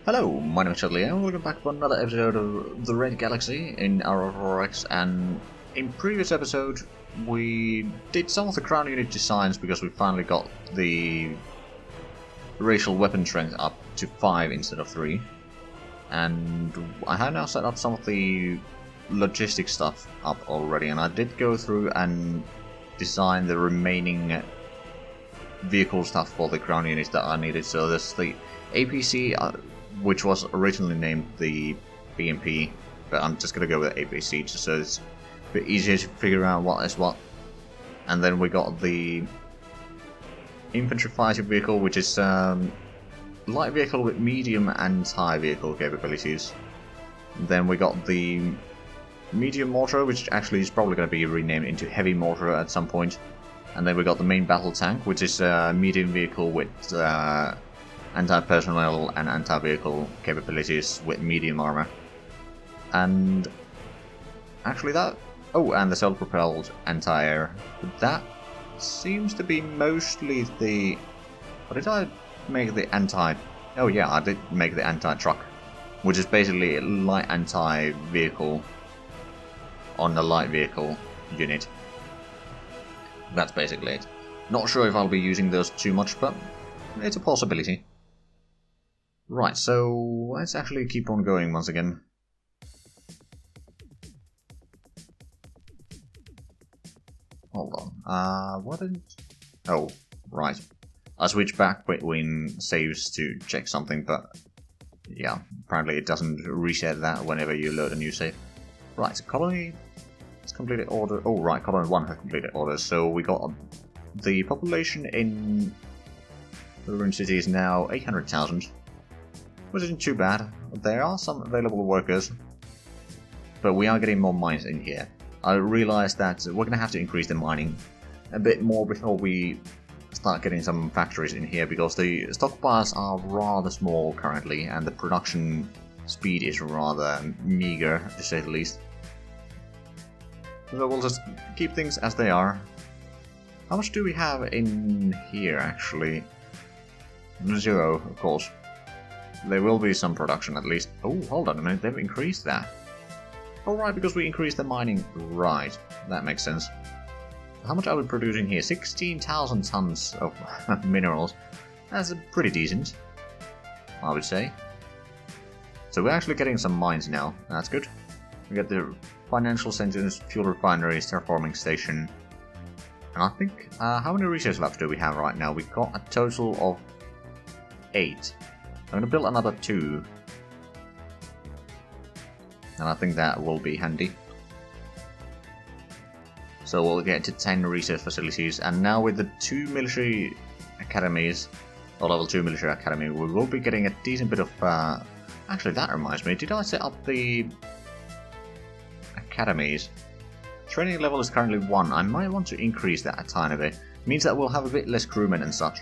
Hello, my name is Chadley and welcome back for another episode of The Red Galaxy in our Aurora, and in previous episode we did some of the crown unit designs because we finally got the racial weapon strength up to 5 instead of 3, and I have now set up some of the logistic stuff up already, and I did go through and design the remaining vehicle stuff for the crown units that I needed. So there's the APC, which was originally named the BMP, but I'm just gonna go with APC just so it's a bit easier to figure out what is what. And then we got the infantry fighting vehicle, which is light vehicle with medium anti-vehicle capabilities. And then we got the medium mortar, which actually is probably going to be renamed into heavy mortar at some point. And then we got the main battle tank, which is a medium vehicle with anti-personnel and anti-vehicle capabilities with medium armor. And actually that... oh, and the self-propelled anti-air. That seems to be mostly the... what did I make the anti... oh yeah, I did make the anti-truck, which is basically a light anti-vehicle on the light vehicle unit. That's basically it. Not sure if I'll be using those too much, but it's a possibility. Right, so let's actually keep on going once again. Hold on. What did... oh, right. I switched back between saves to check something, but yeah, apparently it doesn't reset that whenever you load a new save. Right, so colony has completed order. Oh, right, colony 1 has completed orders, so we got the population in the ruined city is now 800,000. Which isn't too bad. There are some available workers, but we are getting more mines in here. I realized that we're going to have to increase the mining a bit more before we start getting some factories in here, because the stockpiles are rather small currently and the production speed is rather meager, to say the least. So we'll just keep things as they are. How much do we have in here actually? 0, of course. There will be some production at least. Oh, hold on a minute, they've increased that. Alright, because we increased the mining. Right, that makes sense. How much are we producing here? 16,000 tons of minerals. That's pretty decent, I would say. So we're actually getting some mines now. That's good. We get the financial centers, fuel refineries, terraforming station. And I think, how many research labs do we have right now? We've got a total of 8. I'm going to build another 2, and I think that will be handy. So we'll get to 10 research facilities, and now with the 2 military academies, or level 2 military academy, we will be getting a decent bit of... actually, that reminds me, did I set up the academies? Training level is currently 1, I might want to increase that a tiny bit. It means that we'll have a bit less crewmen and such.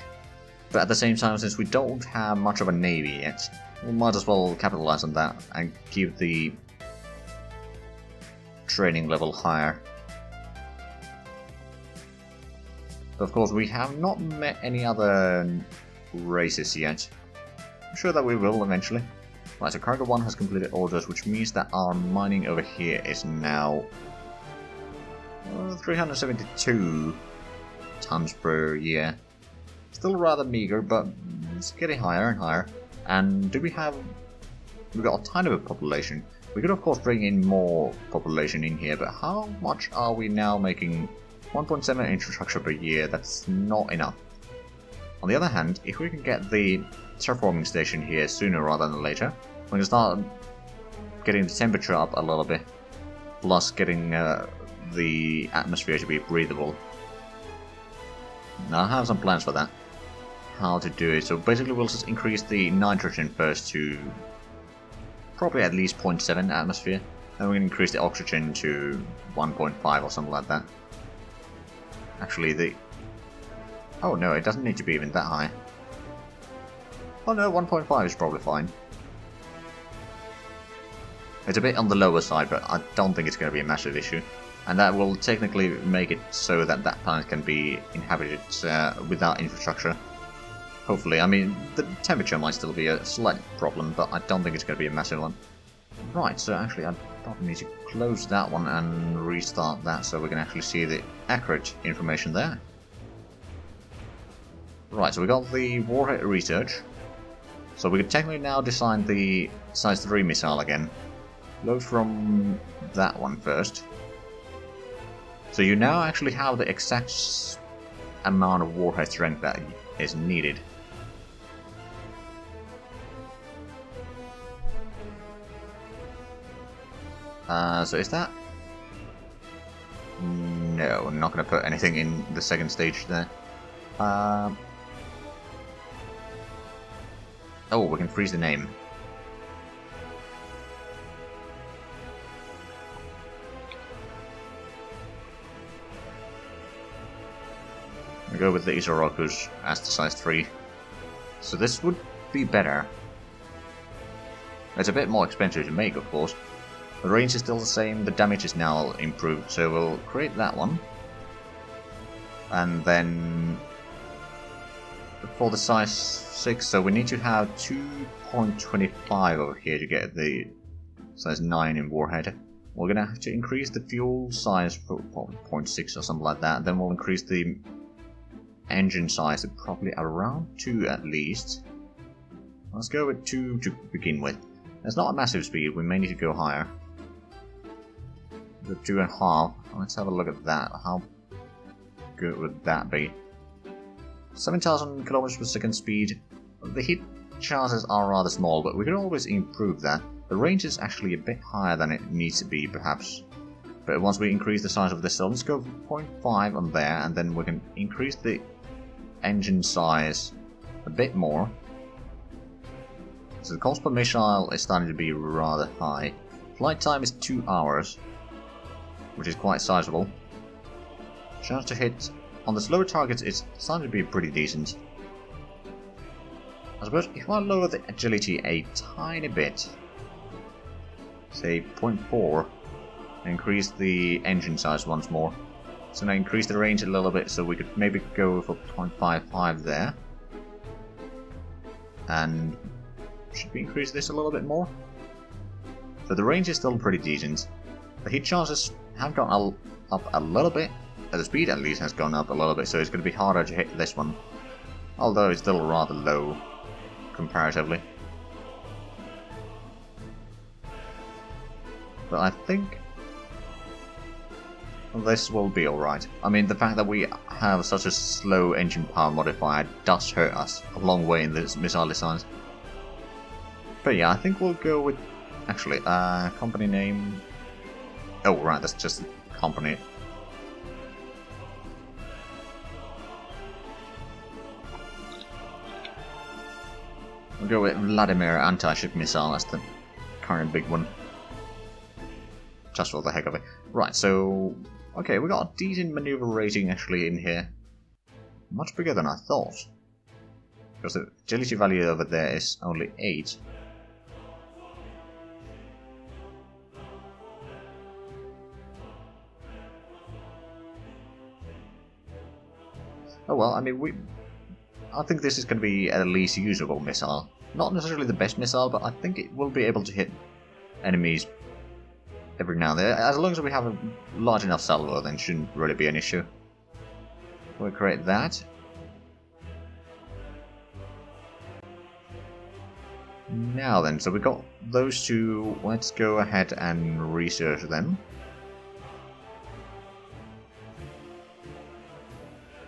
But at the same time, since we don't have much of a navy yet, we might as well capitalize on that and keep the training level higher. But of course, we have not met any other races yet. I'm sure that we will eventually. Right, so Cargo 1 has completed orders, which means that our mining over here is now 372 tons per year. Still rather meager, but it's getting higher and higher. And do we have... we've got a tiny bit of population. We could of course bring in more population in here, but how much are we now making? 1.7 infrastructure per year, that's not enough. On the other hand, if we can get the terraforming station here sooner rather than later, we can start getting the temperature up a little bit, plus getting the atmosphere to be breathable. Now I have some plans for that. How to do it. So basically we'll just increase the nitrogen first to probably at least 0.7 atmosphere. Then we can increase the oxygen to 1.5 or something like that. Actually the... oh no, it doesn't need to be even that high. Oh no, 1.5 is probably fine. It's a bit on the lower side, but I don't think it's going to be a massive issue. And that will technically make it so that that planet can be inhabited without infrastructure. Hopefully. I mean, the temperature might still be a slight problem, but I don't think it's going to be a massive one. Right, so actually I probably need to close that one and restart that so we can actually see the accurate information there. Right, so we got the warhead research. So we could technically now design the size 3 missile again. Load from that one first. So you now actually have the exact amount of warhead strength that is needed. So is that... No, I'm not going to put anything in the second stage there. Oh, we can freeze the name. We go with the Isorokus as the size 3. So this would be better. It's a bit more expensive to make, of course. The range is still the same, the damage is now improved, so we'll create that one. And then for the size 6, so we need to have 2.25 over here to get the size 9 in warhead. We're gonna have to increase the fuel size for 0.6 or something like that, then we'll increase the engine size to probably around 2 at least. Let's go with 2 to begin with. It's not a massive speed, we may need to go higher. The 2.5. Let's have a look at that. How good would that be? 7,000 kilometers per second speed. The hit chances are rather small, but we can always improve that. The range is actually a bit higher than it needs to be, perhaps. But once we increase the size of this, so let's go 0.5 on there, and then we can increase the engine size a bit more. So the cost per missile is starting to be rather high. Flight time is 2 hours, which is quite sizable. Chance to hit on the slower targets is starting to be pretty decent. I suppose if I lower the agility a tiny bit, say 0.4, and increase the engine size once more, so now increase the range a little bit, so we could maybe go for 0.55 there. And should we increase this a little bit more? So the range is still pretty decent. The hit chances have gone up a little bit. The speed at least has gone up a little bit, so it's going to be harder to hit this one. Although it's still rather low comparatively. But I think this will be alright. I mean, the fact that we have such a slow engine power modifier does hurt us a long way in this missile designs. But yeah, I think we'll go with... Actually, company name... Oh, right, that's just the company. We'll go with Vladimir anti-ship missile as the current big one. Just for the heck of it. Right, so... Okay, we got a decent maneuver rating actually in here. Much bigger than I thought. Because the agility value over there is only 8. Oh well, I mean, I think this is going to be at least usable missile. Not necessarily the best missile, but I think it will be able to hit enemies every now and then. As long as we have a large enough salvo, then it shouldn't really be an issue. We'll create that. Now then, so we got those two. Let's go ahead and research them.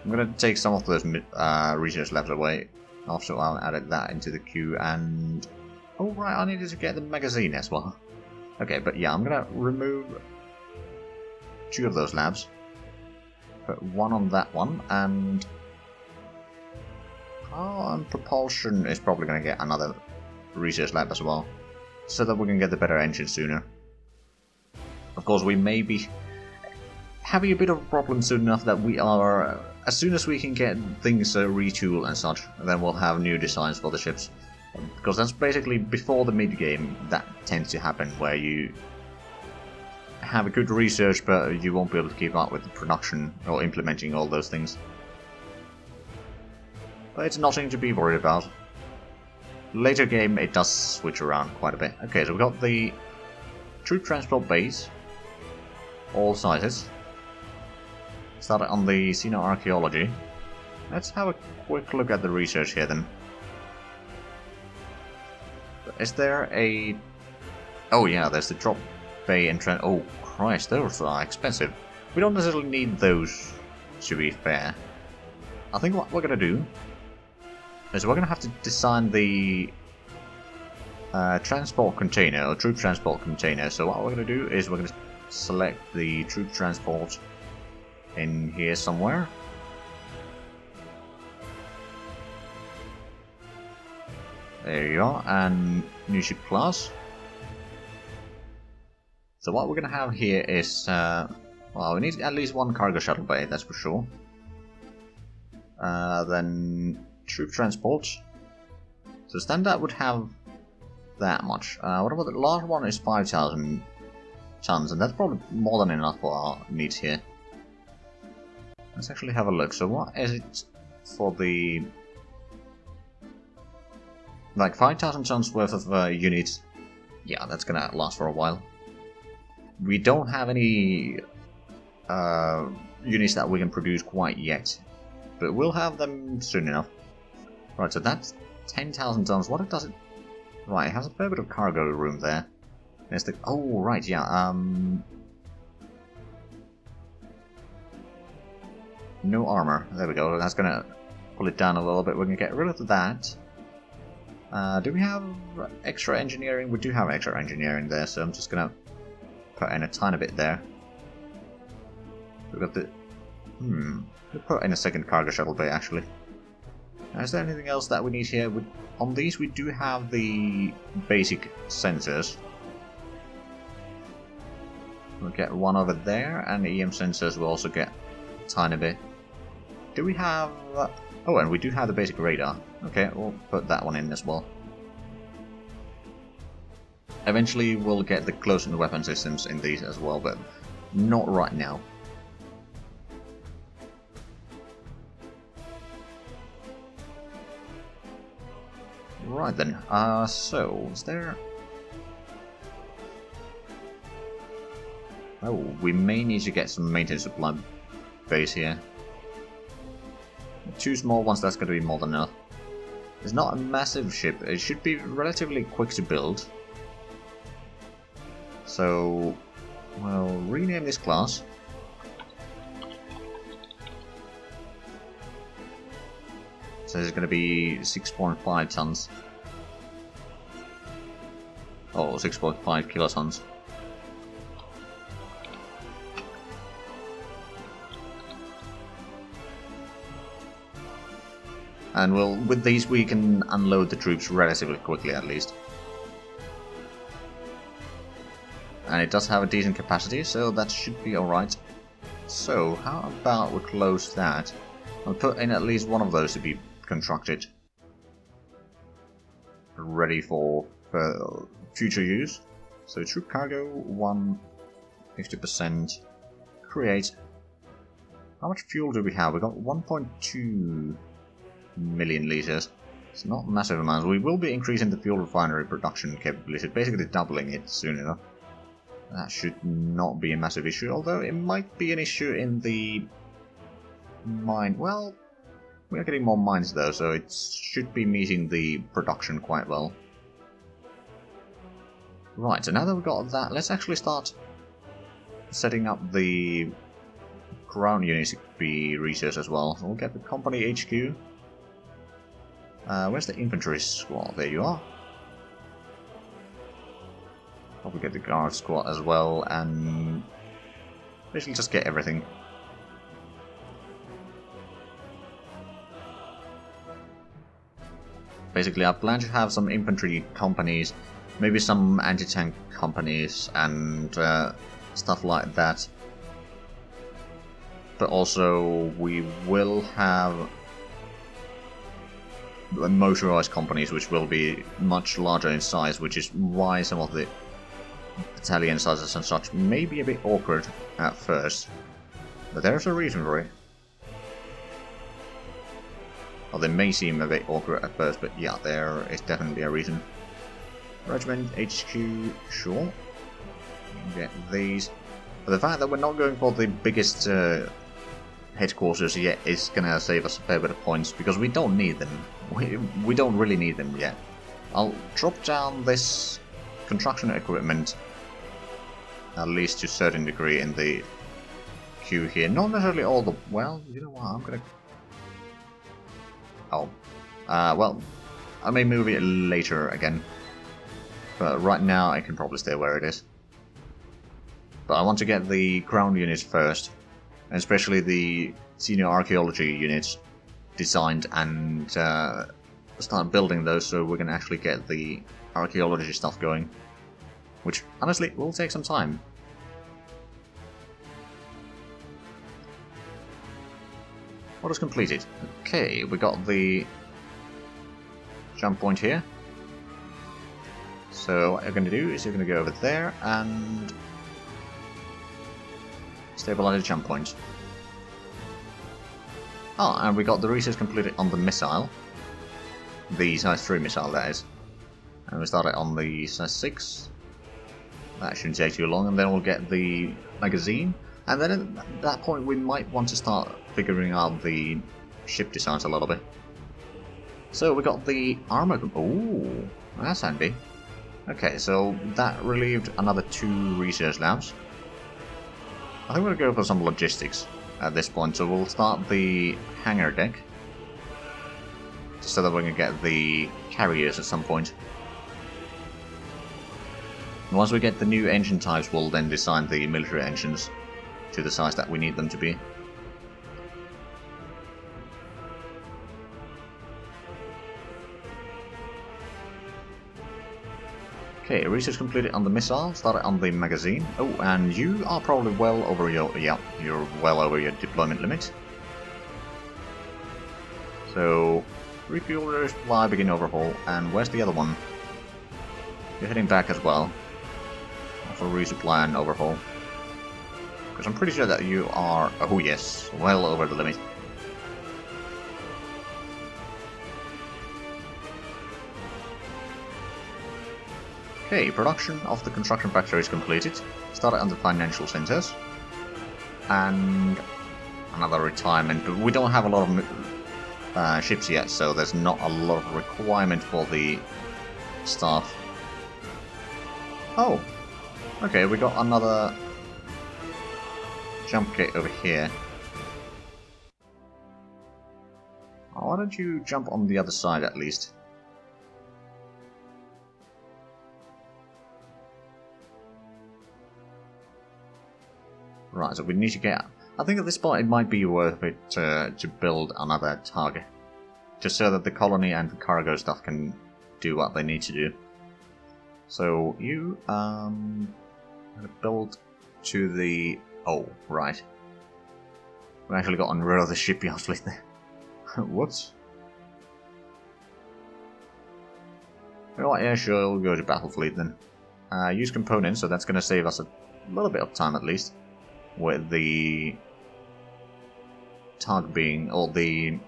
I'm going to take some of those research labs away. Also, I'll add that into the queue and... Oh right, I needed to get the magazine as well. Okay, but yeah, I'm going to remove 2 of those labs. Put 1 on that one, and... Oh, and propulsion is probably going to get another research lab as well. So that we can get the better engine sooner. Of course, we may be having a bit of a problem soon enough that we are... As soon as we can get things retooled and such, then we'll have new designs for the ships. Because that's basically before the mid-game that tends to happen, where you have a good research but you won't be able to keep up with the production or implementing all those things. But it's nothing to be worried about. Later game, it does switch around quite a bit. Okay, so we've got the troop transport base. All sizes. Started on the xenoarchaeology. Let's have a quick look at the research here then. Is there a... Oh yeah, there's the drop bay and... Oh Christ, those are expensive. We don't necessarily need those, to be fair. I think what we're gonna do is we're gonna have to design the transport container, or troop transport container. So what we're gonna do is we're gonna select the troop transport in here somewhere. There you are, and new ship class. So what we're gonna have here is, well, we need at least one cargo shuttle bay, that's for sure. Then troop transport. So standard would have that much. What about the large one is 5,000 tons, and that's probably more than enough for our needs here. Let's actually have a look. So what is it for the... Like 5,000 tons worth of units. Yeah, that's gonna last for a while. We don't have any units that we can produce quite yet, but we'll have them soon enough. Right, so that's 10,000 tons. What does it... Right, it has a fair bit of cargo room there. There's the... Oh, right, yeah, no armor. There we go. That's gonna pull it down a little bit. We're gonna get rid of that. Do we have extra engineering? We do have extra engineering there, so I'm just gonna put in a tiny bit there. We've got the... We'll put in a second cargo shuttle bay, actually. Is there anything else that we need here? On these we do have the basic sensors. We'll get one over there, and the EM sensors will also get a tiny bit. Do we have... Oh, and we do have the basic radar. Okay, we'll put that one in as well. Eventually we'll get the close-in weapon systems in these as well, but not right now. Right then, so, is there... Oh, we may need to get some maintenance supply base here. 2 small ones, that's going to be more than enough. It's not a massive ship, it should be relatively quick to build. So, we'll rename this class. So it's going to be 6.5 tons. Oh, 6.5 kilotons. And with these we can unload the troops relatively quickly at least. And it does have a decent capacity, so that should be alright. So, how about we close that? I'll put in at least one of those to be constructed. Ready for future use. So, troop cargo, 50%. Create. How much fuel do we have? We got 1.2 million liters. It's not massive amounts. We will be increasing the fuel refinery production capability, basically doubling it soon enough. That should not be a massive issue, although it might be an issue in the mine. Well, we are getting more mines though, so it should be meeting the production quite well. Right, so now that we've got that, let's actually start setting up the ground units to be researched as well. So we'll get the company HQ. Where's the infantry squad? There you are. Probably get the guard squad as well, and basically just get everything. Basically, I plan to have some infantry companies, maybe some anti-tank companies, and stuff like that. But also, we will have motorized companies, which will be much larger in size, which is why some of the battalion sizes and such may be a bit awkward at first. But there's a reason for it. Or they may seem a bit awkward at first, but yeah, there is definitely a reason. Regiment HQ, sure. Get these. But the fact that we're not going for the biggest headquarters yet is gonna save us a fair bit of points, because we don't need them. We don't really need them yet. I'll drop down this construction equipment, at least to a certain degree, in the queue here. Not necessarily all the... well, you know what, I'm gonna... oh. Well, I may move it later again. But right now I can probably stay where it is. But I want to get the ground units first. And especially the senior archaeology units designed and start building those so we can actually get the archaeology stuff going. Which, honestly, will take some time. What is completed? Okay, we got the jump point here. So what you're going to do is you're going to go over there and stabilize the jump point. Oh, and we got the research completed on the missile. The size 3 missile, that is. And we started on the size 6. That shouldn't take too long, and then we'll get the magazine. And then at that point we might want to start figuring out the ship designs a little bit. So we got the armor... ooh, that's handy. Okay, so that relieved another 2 research labs. I think we'll go for some logistics at this point, so we'll start the hangar deck. So that we can get the carriers at some point. And once we get the new engine types, we'll then design the military engines to the size that we need them to be. Okay, research completed on the missile, started on the magazine. Oh, and you are probably well over your... yeah, you're well over your deployment limit. So, refuel, resupply, begin overhaul, and where's the other one? You're heading back as well. For resupply and overhaul. Because I'm pretty sure that you are... oh yes, well over the limit. Okay, production of the construction factory is completed. Started on the financial centers. And another retirement. We don't have a lot of ships yet, so there's not a lot of requirement for the staff. Oh! Okay, we got another jump gate over here. Why don't you jump on the other side at least? Right, so we need to get... I think at this point it might be worth it to build another target. Just so that the colony and the cargo stuff can do what they need to do. So, you, build to the... oh, right. We actually got rid of the shipyard fleet there. Whoops. Alright, yeah, sure, we'll go to battle fleet then. Use components, so that's going to save us a little bit of time at least. With the target being, or the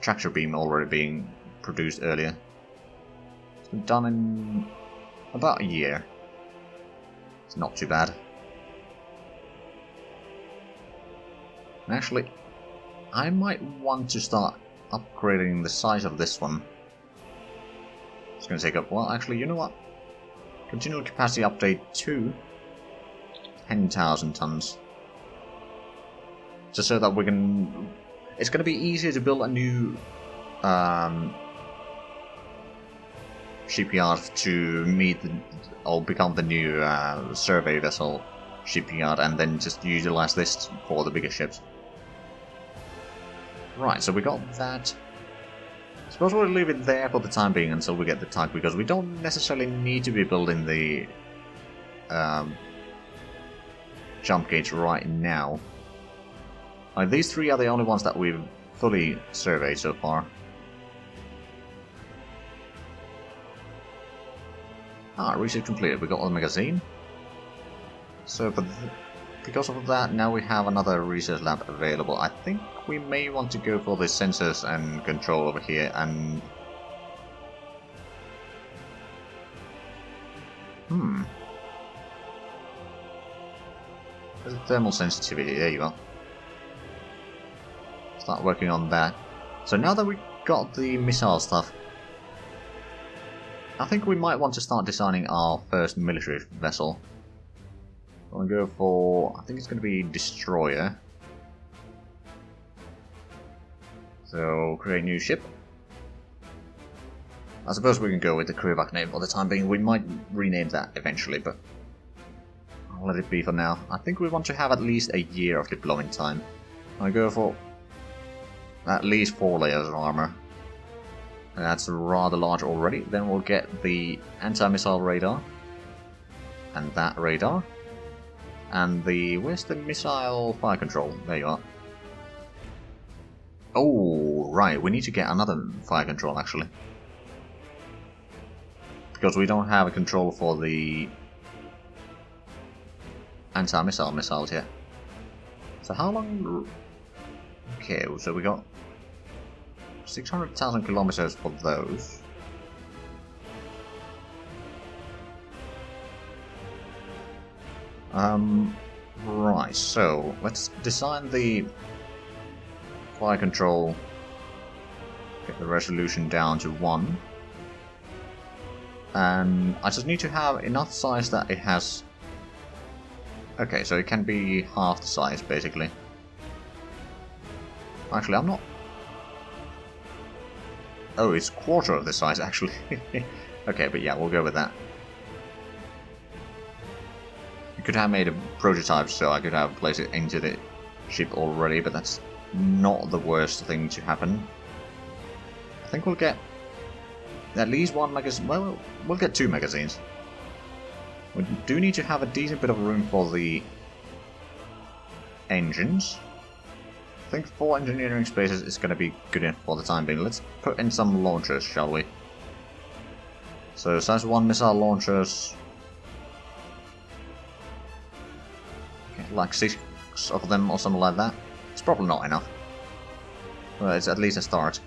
tractor beam already being produced earlier. It's been done in about a year. It's not too bad. And actually, I might want to start upgrading the size of this one. It's going to take up, well, actually, you know what? Continual capacity update to 10,000 tons. Just so that we can... it's going to be easier to build a new shipyard to meet the, or become the new survey vessel shipyard, and then just utilize this for the bigger ships. Right, so we got that. I suppose we'll leave it there for the time being until we get the tank, because we don't necessarily need to be building the jump gates right now. These 3 are the only ones that we've fully surveyed so far. Research completed. We got the magazine. So for because of that, now we have another research lab available. I think we may want to go for the sensors and control over here and... There's a thermal sensitivity, there you are. Start working on that. So now that we got the missile stuff, I think we might want to start designing our first military vessel. I'm gonna go for, I think it's gonna be Destroyer. So, create new ship. I suppose we can go with the crewback name for the time being. We might rename that eventually, but I'll let it be for now. I think we want to have at least a year of deployment time. I go for at least 4 layers of armor. That's rather large already. Then we'll get the anti-missile radar. And that radar. And the... where's the missile fire control? There you are. Oh, right. We need to get another fire control, actually. Because we don't have a control for the anti-missile missiles yet. So how long... okay, so we got 600,000 kilometers for those. Right, so let's design the fire control, get the resolution down to 1. And I just need to have enough size that it has... okay, so it can be half the size, basically. Actually, I'm not... oh, it's quarter of the size, actually. Okay, but yeah, we'll go with that. You could have made a prototype, so I could have placed it into the ship already, but that's not the worst thing to happen. I think we'll get at least 1 magazine. Well, we'll get 2 magazines. We do need to have a decent bit of room for the engines. I think 4 engineering spaces is going to be good enough for the time being. Let's put in some launchers, shall we? So, size 1 missile launchers. Okay, like 6 of them or something like that. It's probably not enough. Well, it's at least a start.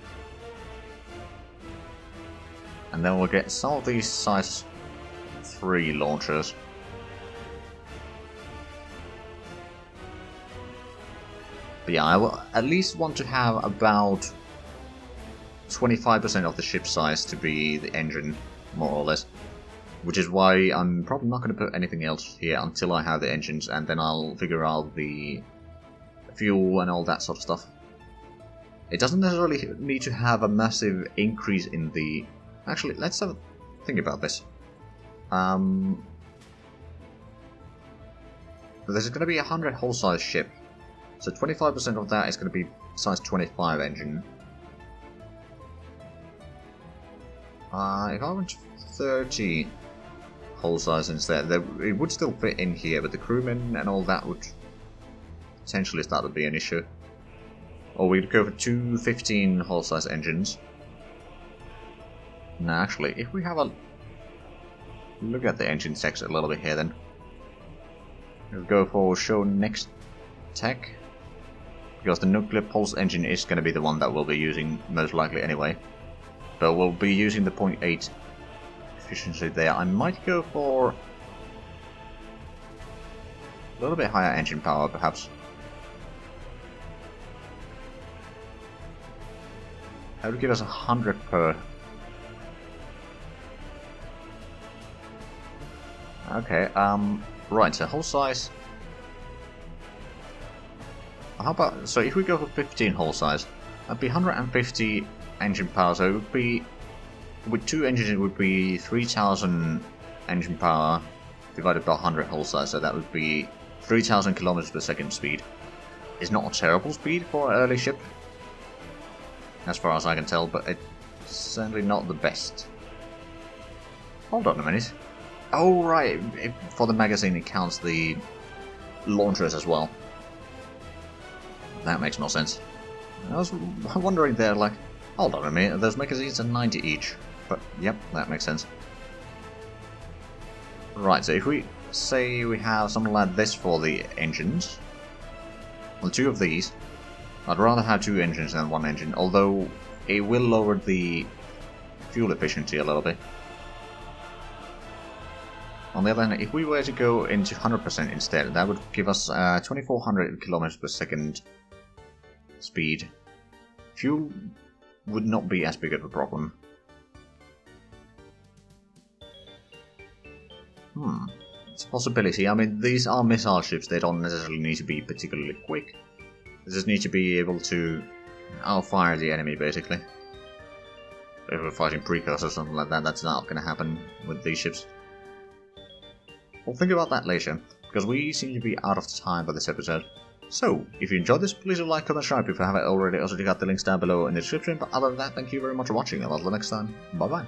And then we'll get some of these size 3 launchers. But yeah, I will at least want to have about 25% of the ship size to be the engine, more or less. Which is why I'm probably not going to put anything else here until I have the engines, and then I'll figure out the fuel and all that sort of stuff. It doesn't necessarily need to have a massive increase in the... actually, let's have a think about this. There's going to be a 100 hull size ship, so 25% of that is going to be size 25 engine. If I went to 30 hull size instead, it would still fit in here, but the crewmen and all that would potentially start to be an issue. Or we'd go for 2 15 hull size engines. Now, actually, if we have a look at the engine specs a little bit here, then we'll go for show next tech, because the nuclear pulse engine is going to be the one that we'll be using most likely anyway. But we'll be using the 0.8 efficiency there. I might go for a little bit higher engine power, perhaps. That would give us 100 per. Okay, right, so hull size. How about, so if we go for 15 hull size, that'd be 150 engine power, so it would be, with 2 engines it would be 3000 engine power divided by 100 hull size, so that would be 3000 kilometers per second speed. It's not a terrible speed for an early ship, as far as I can tell, but it's certainly not the best. Hold on a minute. Oh right, for the magazine it counts the launchers as well. That makes more sense. I was wondering there, like, hold on a minute, those magazines are 90 each. But, yep, that makes sense. Right, so if we say we have something like this for the engines. Well, 2 of these. I'd rather have 2 engines than 1 engine, although it will lower the fuel efficiency a little bit. On the other hand, if we were to go into 100% instead, that would give us 2400 kilometers per second speed. Fuel would not be as big of a problem. It's a possibility. I mean, these are missile ships, they don't necessarily need to be particularly quick. They just need to be able to outfire the enemy, basically. If we're fighting precursors or something like that, that's not going to happen with these ships. We'll think about that later, because we seem to be out of time for this episode. So, if you enjoyed this, please like, comment, subscribe if you haven't already. Also, check out the links down below in the description. But other than that, thank you very much for watching, and until next time, bye bye.